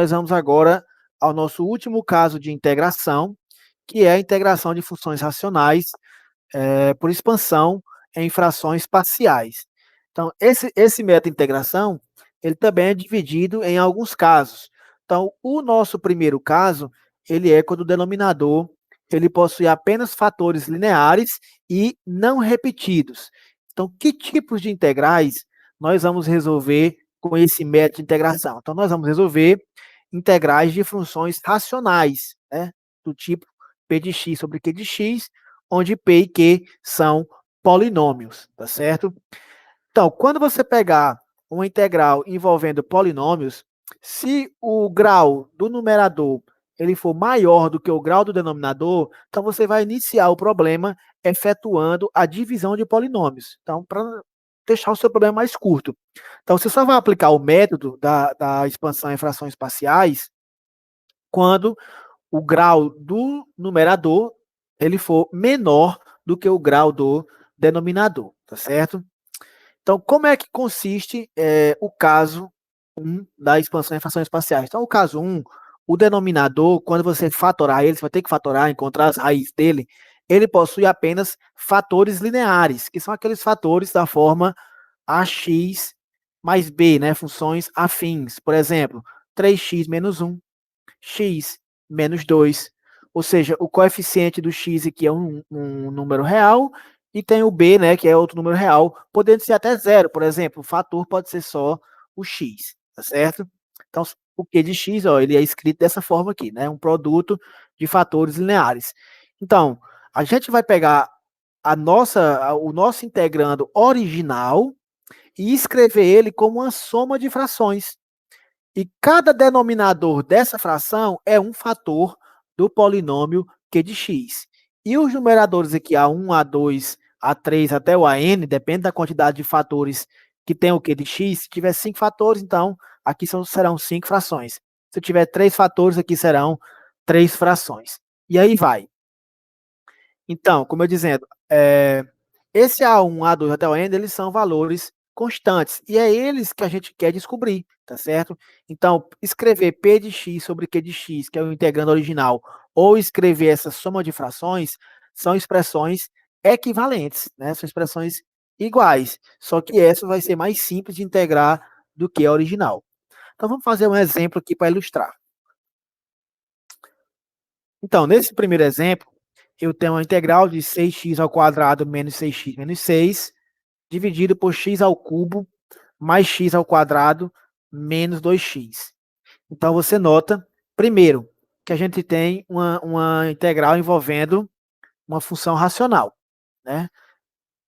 Nós vamos agora ao nosso último caso de integração, que é a integração de funções racionais por expansão em frações parciais. Então, esse método de integração, ele também é dividido em alguns casos. Então, o nosso primeiro caso, ele é quando o denominador ele possui apenas fatores lineares e não repetidos. Então, que tipos de integrais nós vamos resolver com esse método de integração? Então, nós vamos resolver integrais de funções racionais, né? Do tipo p de x sobre q de x, onde p e q são polinômios, tá certo? Então, quando você pegar uma integral envolvendo polinômios, se o grau do numerador ele for maior do que o grau do denominador, então você vai iniciar o problema efetuando a divisão de polinômios. Então, para deixar o seu problema mais curto. Então, você só vai aplicar o método da expansão em frações parciais quando o grau do numerador ele for menor do que o grau do denominador, tá certo? Então, como é que consiste o caso 1 da expansão em frações parciais? Então, o caso 1, o denominador, quando você fatorar ele, você vai ter que fatorar, encontrar as raízes dele, ele possui apenas fatores lineares, que são aqueles fatores da forma ax mais b, né? Funções afins. Por exemplo, 3x menos 1, x menos 2, ou seja, o coeficiente do x aqui é um número real, e tem o b, né, que é outro número real, podendo ser até zero, por exemplo, o fator pode ser só o x, tá certo? Então, o q de x, ó, ele é escrito dessa forma aqui, né, um produto de fatores lineares. Então, a gente vai pegar o nosso integrando original e escrever ele como uma soma de frações. E cada denominador dessa fração é um fator do polinômio q de x. E os numeradores aqui, A1, A2, A3 até o AN, depende da quantidade de fatores que tem o q de x. Se tiver 5 fatores, então aqui serão 5 frações. Se tiver 3 fatores, aqui serão 3 frações. E aí vai. Então, como eu dizendo, esse A1, A2 até o N, eles são valores constantes, e é eles que a gente quer descobrir, tá certo? Então, escrever P de x sobre Q de x, que é o integrando original, ou escrever essa soma de frações, são expressões equivalentes, né? São expressões iguais, só que essa vai ser mais simples de integrar do que a original. Então, vamos fazer um exemplo aqui para ilustrar. Então, nesse primeiro exemplo, eu tenho uma integral de 6x ao quadrado menos 6x menos 6, dividido por x ao cubo mais x ao quadrado menos 2x. Então, você nota, primeiro, que a gente tem uma integral envolvendo uma função racional, né?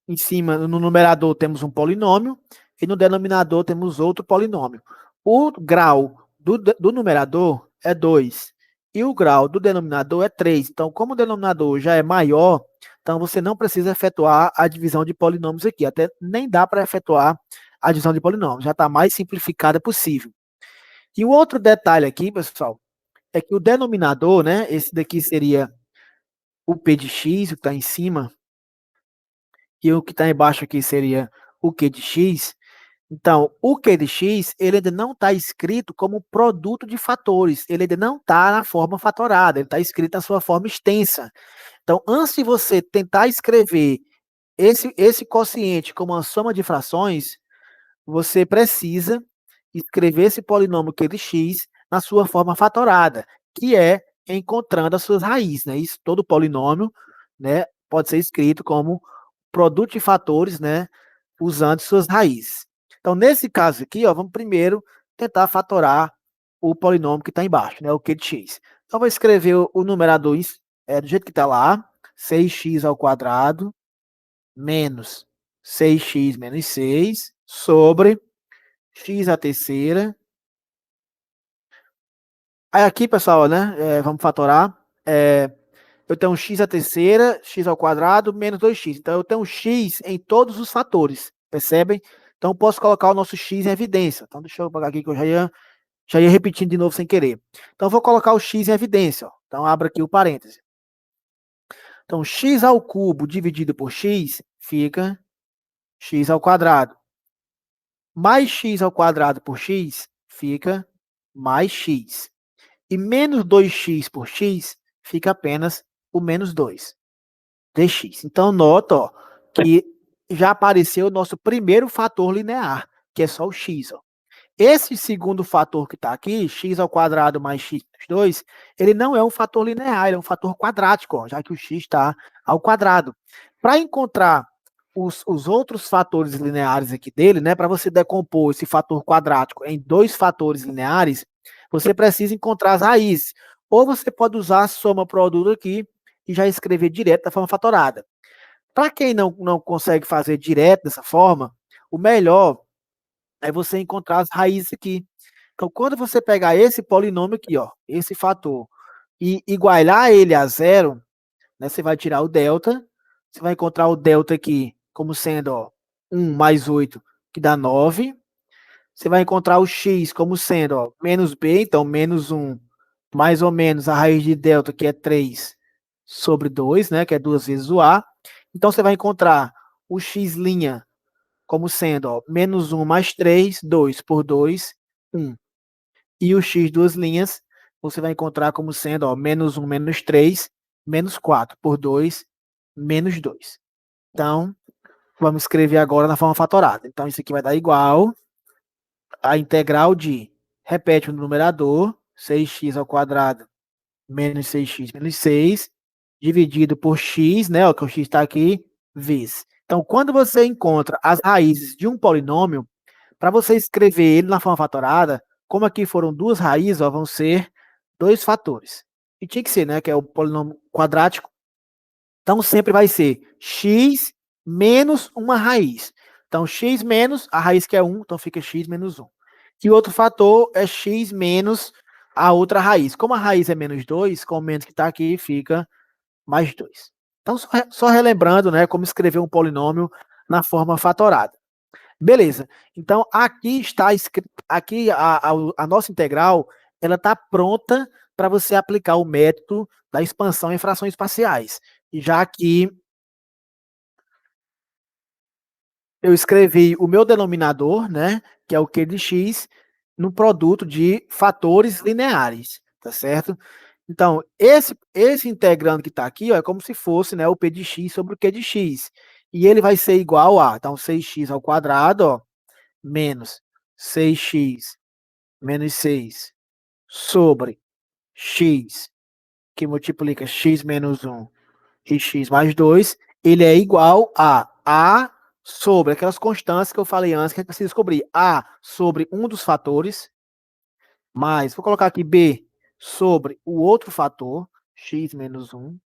Em cima, no numerador, temos um polinômio e no denominador temos outro polinômio. O grau do numerador é 2 e o grau do denominador é 3. Então, como o denominador já é maior, então você não precisa efetuar a divisão de polinômios aqui. Até nem dá para efetuar a divisão de polinômios, já está mais simplificada possível. E o outro detalhe aqui, pessoal, é que o denominador, né, esse daqui seria o p de x, o que está em cima, e o que está embaixo aqui seria o q de x. Então, o q de x, ele ainda não está escrito como produto de fatores, ele ainda não está na forma fatorada, ele está escrito na sua forma extensa. Então, antes de você tentar escrever esse quociente como uma soma de frações, você precisa escrever esse polinômio q de x na sua forma fatorada, que é encontrando as suas raízes, né? Isso, todo polinômio, né, pode ser escrito como produto de fatores, né, usando suas raízes. Então, nesse caso aqui, ó, vamos primeiro tentar fatorar o polinômio que está embaixo, né, o q de x. Então, vou escrever o numerador do jeito que está lá, 6x ao quadrado menos 6x menos 6 sobre x à terceira. Aí aqui, pessoal, né, vamos fatorar. Eu tenho x à terceira, x ao quadrado, menos 2x. Então, eu tenho x em todos os fatores, percebem? Então, eu posso colocar o nosso x em evidência. Então, deixa eu apagar aqui que eu já ia repetindo de novo sem querer. Então, eu vou colocar o x em evidência. Ó. Então, abro aqui o parêntese. Então, x ao cubo dividido por x fica x ao quadrado. Mais x ao quadrado por x fica mais x. E menos 2x por x fica apenas o menos 2 dx. Então, nota ó, que já apareceu o nosso primeiro fator linear, que é só o x. Ó. Esse segundo fator que está aqui, x ao quadrado mais x menos 2, ele não é um fator linear, ele é um fator quadrático, ó, já que o x está ao quadrado. Para encontrar os outros fatores lineares aqui dele, né, para você decompor esse fator quadrático em dois fatores lineares, você precisa encontrar as raízes. Ou você pode usar a soma-produto aqui e já escrever direto da forma fatorada. Para quem não consegue fazer direto dessa forma, o melhor é você encontrar as raízes aqui. Então, quando você pegar esse polinômio aqui, ó, esse fator, e igualar ele a zero, né, você vai tirar o delta, você vai encontrar o delta aqui como sendo ó, 1 mais 8, que dá 9. Você vai encontrar o x como sendo ó, menos b, então menos 1, mais ou menos a raiz de delta, que é 3 sobre 2, né, que é 2 vezes o a. Então, você vai encontrar o x' como sendo ó, menos 1 mais 3, 2 por 2, 1. E o x duas linhas, você vai encontrar como sendo ó, menos 1 menos 3, menos 4 por 2, menos 2. Então, vamos escrever agora na forma fatorada. Então, isso aqui vai dar igual a integral de, repete o numerador, 6x ao quadrado menos 6x menos 6, dividido por x, né, ó, que o x está aqui, vezes. Então, quando você encontra as raízes de um polinômio, para você escrever ele na forma fatorada, como aqui foram duas raízes, ó, vão ser dois fatores. E tinha que ser, né, que é o polinômio quadrático. Então, sempre vai ser x menos uma raiz. Então, x menos a raiz que é 1, então fica x menos 1. E o outro fator é x menos a outra raiz. Como a raiz é menos 2, com o menos que está aqui, fica mais 2. Então, só relembrando, né, como escrever um polinômio na forma fatorada. Beleza. Então, aqui está escrito, aqui a nossa integral, ela está pronta para você aplicar o método da expansão em frações parciais. E já aqui eu escrevi o meu denominador, né, que é o Q de x, no produto de fatores lineares, tá certo? Então, esse integrando que está aqui, ó, é como se fosse, né, o P de x sobre o Q de x. E ele vai ser igual a, então, 6x ao quadrado, ó, menos 6x menos 6 sobre x, que multiplica x menos 1 e x mais 2, ele é igual a sobre aquelas constantes que eu falei antes, que a gente precisa descobrir. A sobre um dos fatores, mais, vou colocar aqui B sobre o outro fator, x menos 1,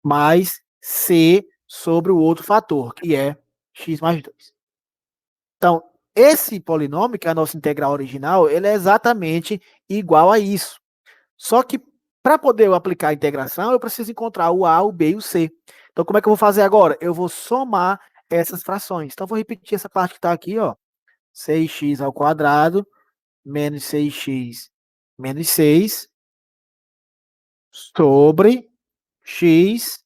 mais C sobre o outro fator, que é x mais 2. Então, esse polinômio, que é a nossa integral original, ele é exatamente igual a isso. Só que, para poder aplicar a integração, eu preciso encontrar o A, o B e o C. Então, como é que eu vou fazer agora? Eu vou somar essas frações. Então, vou repetir essa parte que está aqui, ó. 6x ao quadrado menos 6x menos 6 sobre x,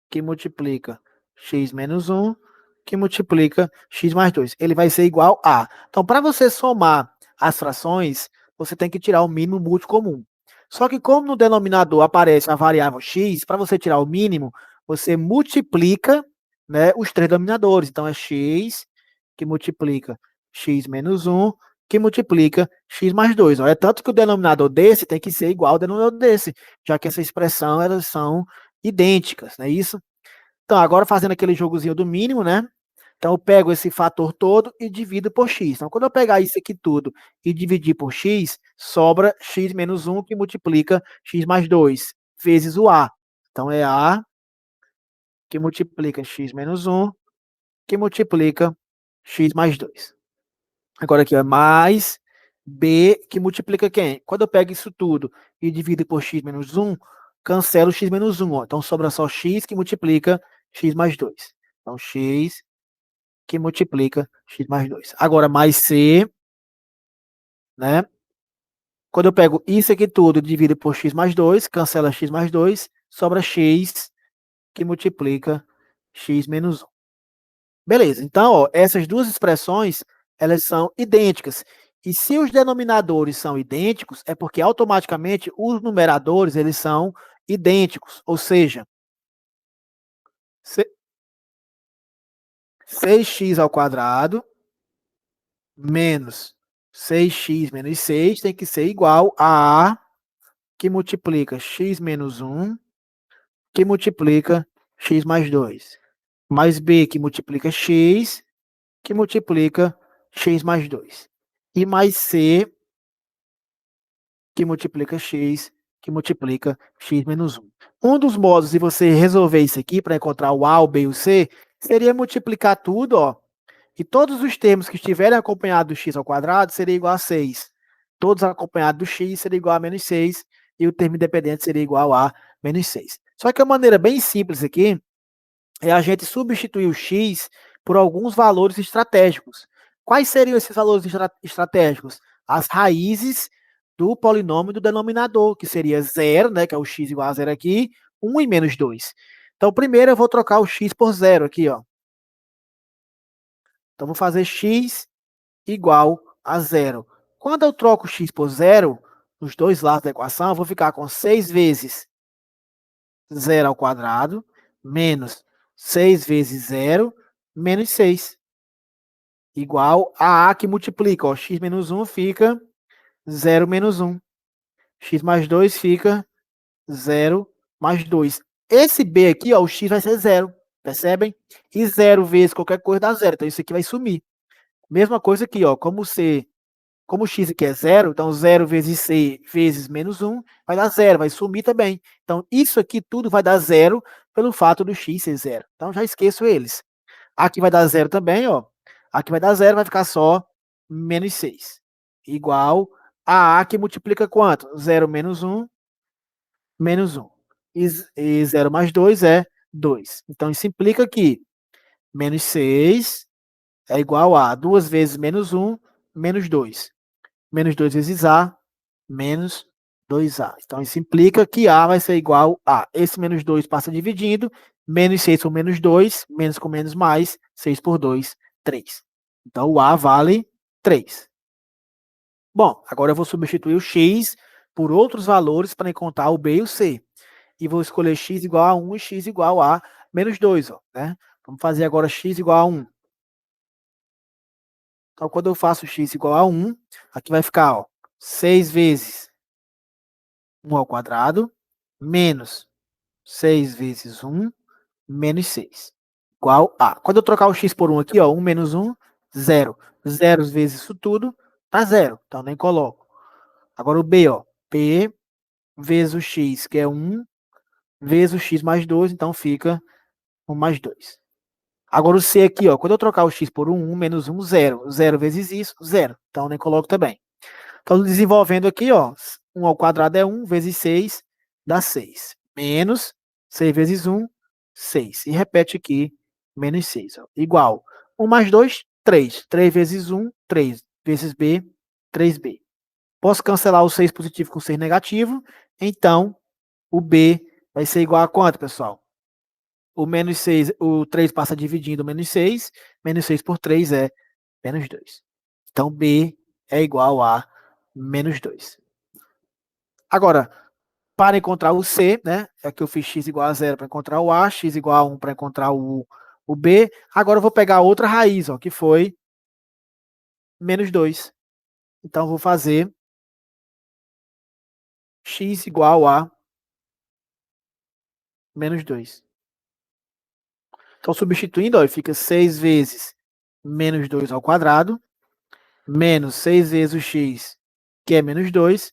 que multiplica x menos 1, que multiplica x mais 2. Ele vai ser igual a. Então, para você somar as frações, você tem que tirar o mínimo múltiplo comum. Só que como no denominador aparece a variável x, para você tirar o mínimo, você multiplica, né, os três denominadores. Então, é x que multiplica x menos 1, que multiplica x mais 2. É tanto que o denominador desse tem que ser igual ao denominador desse, já que essa expressão, elas são idênticas, não é isso? Então, agora fazendo aquele jogozinho do mínimo, né? Então, eu pego esse fator todo e divido por x. Então, quando eu pegar isso aqui tudo e dividir por x, sobra x menos 1, que multiplica x mais 2, vezes o a. Então, é a que multiplica x menos 1, que multiplica x mais 2. Agora aqui, é mais b, que multiplica quem? Quando eu pego isso tudo e divido por x menos 1, cancelo x menos 1. Ó. Então, sobra só x, que multiplica x mais 2. Então, x que multiplica x mais 2. Agora, mais c, né? Quando eu pego isso aqui tudo e divido por x mais 2, cancela x mais 2, sobra x que multiplica x menos 1. Beleza, então, ó, essas duas expressões, elas são idênticas. E se os denominadores são idênticos, é porque automaticamente os numeradores eles são idênticos, ou seja, 6x ao quadrado menos 6x menos 6 tem que ser igual a que multiplica x menos 1, que multiplica x mais 2, mais b que multiplica x, que multiplica x mais 2, e mais c que multiplica x, que multiplica x menos 1. Um dos modos de você resolver isso aqui para encontrar o a, o b e o c seria multiplicar tudo, ó, e todos os termos que estiverem acompanhados do x ao quadrado seria igual a 6. Todos acompanhados do x seria igual a menos 6, e o termo independente seria igual a menos 6. Só que a maneira bem simples aqui é a gente substituir o x por alguns valores estratégicos. Quais seriam esses valores estratégicos? As raízes do polinômio do denominador, que seria 0, né, que é o x igual a 0 aqui, 1 e menos 2. Então, primeiro eu vou trocar o x por 0 aqui, ó. Então, vou fazer x igual a 0. Quando eu troco x por 0, nos dois lados da equação, eu vou ficar com 6 vezes 0 ao quadrado, menos 6 vezes 0, menos 6. Igual a que multiplica, ó, x menos 1 fica 0 menos 1. X mais 2 fica 0 mais 2. Esse b aqui, ó, o x vai ser 0, percebem? E 0 vezes qualquer coisa dá 0, então isso aqui vai sumir. Mesma coisa aqui, ó, como o x aqui é 0, então 0 vezes c vezes menos 1 vai dar 0, vai sumir também. Então isso aqui tudo vai dar 0 pelo fato do x ser 0. Então já esqueço eles. Aqui vai dar 0 também, ó. Aqui vai dar 0, vai ficar só menos 6. Igual a que multiplica quanto? 0 menos 1, menos 1. E 0 mais 2 é 2. Então isso implica que menos 6 é igual a 2 vezes menos 1, menos 2. Menos 2 vezes A, menos 2A. Então, isso implica que A vai ser igual a. Esse menos 2 passa dividindo, menos 6 por menos 2, menos com menos mais, 6 por 2, 3. Então, o A vale 3. Bom, agora eu vou substituir o X por outros valores para encontrar o B e o C. E vou escolher X igual a 1 e X igual a menos 2. Ó, né? Vamos fazer agora X igual a 1. Então, quando eu faço x igual a 1, aqui vai ficar, ó, 6 vezes 1 ao quadrado, menos 6 vezes 1, menos 6, igual a. Quando eu trocar o x por 1 aqui, ó, 1 menos 1, 0. 0 vezes isso tudo, dá 0. Então, nem coloco. Agora o b, ó, p vezes o x, que é 1, vezes o x mais 2, então fica 1 mais 2. Agora o c aqui, ó, quando eu trocar o x por 1, 1 menos 1, 0. 0 vezes isso, 0. Então, nem coloco também. Então, desenvolvendo aqui, ó, 1 ao quadrado é 1, vezes 6, dá 6. Menos 6 vezes 1, 6. E repete aqui, menos 6. Ó, igual. 1 mais 2, 3. 3 vezes 1, 3. Vezes B, 3B. Posso cancelar o 6 positivo com 6 negativo. Então, o B vai ser igual a quanto, pessoal? O menos 6, o 3 passa dividindo menos 6. Menos 6 por 3 é menos 2. Então, B é igual a menos 2. Agora, para encontrar o C, né? É que eu fiz x igual a 0 para encontrar o A, x igual a 1 para encontrar o B. Agora eu vou pegar outra raiz, ó, que foi menos 2. Então, vou fazer x igual a menos 2. Então, substituindo, ó, fica 6 vezes menos 2 ao quadrado, menos 6 vezes o x, que é menos 2,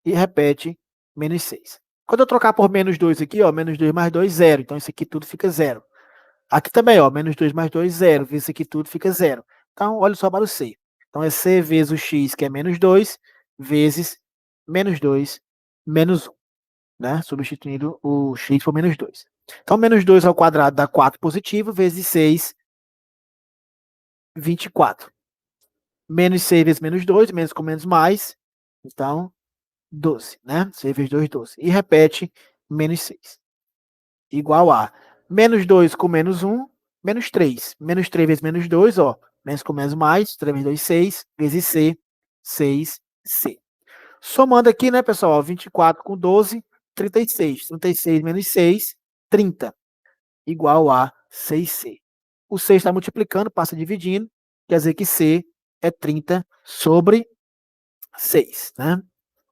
e repete menos 6. Quando eu trocar por menos 2 aqui, ó, menos 2 mais 2, 0. Então, isso aqui tudo fica 0. Aqui também, ó, menos 2 mais 2, 0. Isso aqui tudo fica 0. Então, olha só para o C. Então, é C vezes o x, que é menos 2, vezes menos 2, menos 1. Né? Substituindo o x por menos 2. Então, menos 2 ao quadrado dá 4 positivo, vezes 6, 24. Menos 6 vezes menos 2, menos com menos mais. Então, 12, né? 6 vezes 2, 12. E repete menos 6. Igual a menos 2 com menos 1, menos 3. Menos 3 vezes menos 2, ó. Menos com menos mais, 3 vezes 2, 6, vezes C, 6C. Somando aqui, né, pessoal, 24 com 12, 36. 36 menos 6, 30, igual a 6C. O 6 está multiplicando, passa dividindo, quer dizer que C é 30 sobre 6, né?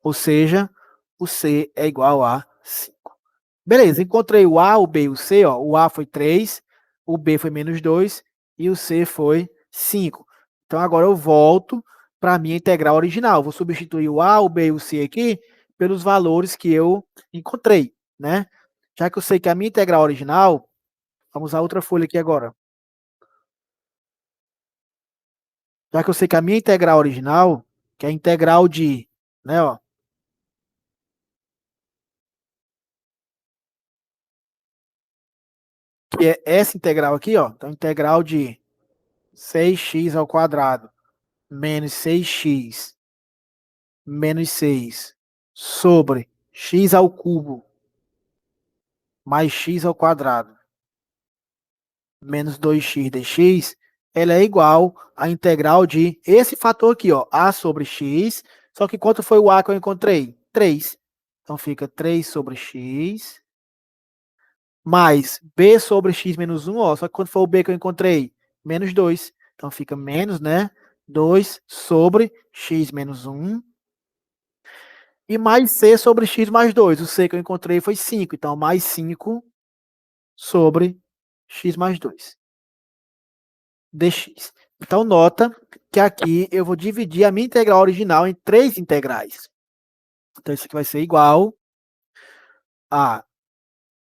Ou seja, o C é igual a 5. Beleza, encontrei o A, o B e o C. Ó. O A foi 3, o B foi menos 2 e o C foi 5. Então agora eu volto para a minha integral original. Vou substituir o A, o B e o C aqui pelos valores que eu encontrei, né? Já que eu sei que a minha integral original, vamos usar outra folha aqui agora. Já que eu sei que a minha integral original, que é a integral de, né, ó, que é essa integral aqui, ó, então integral de 6x ao quadrado menos 6x menos 6 sobre x ao cubo mais x ao quadrado menos 2x dx, ela é igual à integral de esse fator aqui, ó, a sobre x, só que quanto foi o a que eu encontrei? 3. Então fica 3 sobre x mais b sobre x menos 1, ó, só que quanto foi o b que eu encontrei? Menos 2. Então fica menos, né? 2 sobre x menos 1 e mais c sobre x mais 2. O c que eu encontrei foi 5, então mais 5 sobre x mais 2 dx. Então nota que aqui eu vou dividir a minha integral original em 3 integrais. Então isso aqui vai ser igual a...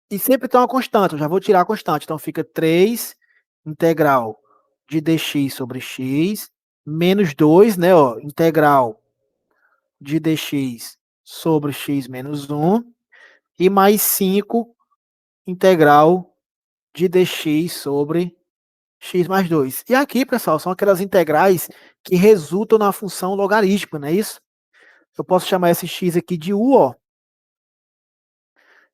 E sempre tem uma constante, eu já vou tirar a constante. Então fica 3 integral de dx sobre x menos 2, né, ó, integral de dx sobre x menos 1 e mais 5 integral de dx sobre x mais 2. E aqui, pessoal, são aquelas integrais que resultam na função logarítmica, não é isso? Eu posso chamar esse x aqui de u, ó.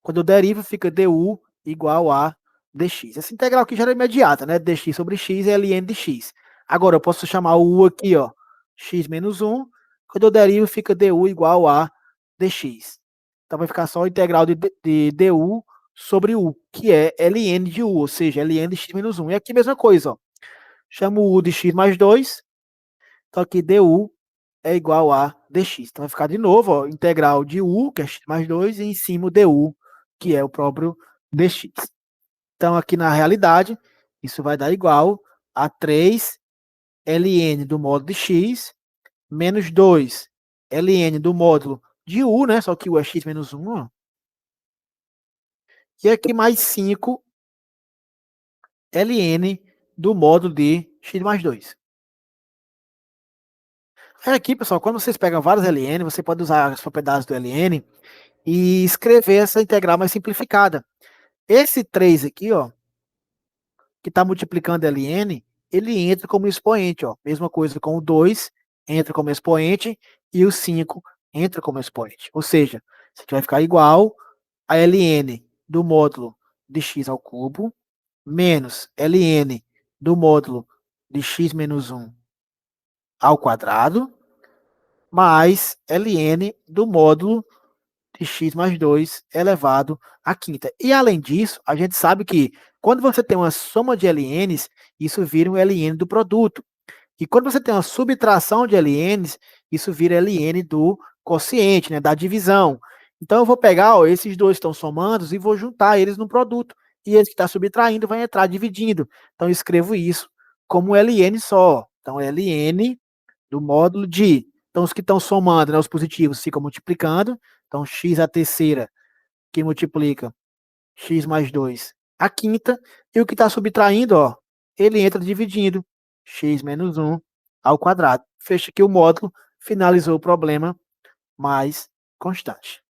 Quando eu derivo, fica du igual a dx. Essa integral aqui já era imediata, né? dx sobre x é ln de x. Agora, eu posso chamar o u aqui, ó, x menos 1. Quando eu derivo, fica du igual a dx. Então, vai ficar só a integral de du sobre u, que é ln de u, ou seja, ln de x menos 1. E aqui a mesma coisa, ó. Chamo o u de x mais 2, então aqui du é igual a dx. Então vai ficar de novo, ó, integral de u, que é x mais 2, e em cima o du, que é o próprio dx. Então aqui na realidade, isso vai dar igual a 3 ln do módulo de x, menos 2 ln do módulo de u, né? Só que u é x menos 1, ó. E aqui mais 5 ln do módulo de x mais 2. Aqui, pessoal, quando vocês pegam vários ln, você pode usar as propriedades do ln e escrever essa integral mais simplificada. Esse 3 aqui, ó, que está multiplicando ln, ele entra como expoente, ó. Mesma coisa com o 2, entra como expoente, e o 5 entra como expoente. Ou seja, isso aqui vai ficar igual a ln do módulo de x ao cubo, menos ln do módulo de x menos 1 ao quadrado, mais ln do módulo de x mais 2 elevado à quinta. E além disso, a gente sabe que quando você tem uma soma de ln's, isso vira um ln do produto. E quando você tem uma subtração de ln's, isso vira ln do quociente, né, da divisão. Então eu vou pegar, ó, esses dois estão somando e vou juntar eles no produto. E esse que está subtraindo vai entrar dividindo. Então eu escrevo isso como ln só. Então ln do módulo de... Então, os que estão somando, né, os positivos, ficam multiplicando. Então, x a terceira, que multiplica x mais 2 a quinta. E o que está subtraindo, ó, ele entra dividindo x menos 1 ao quadrado. Fecha aqui o módulo, finalizou o problema mais constante.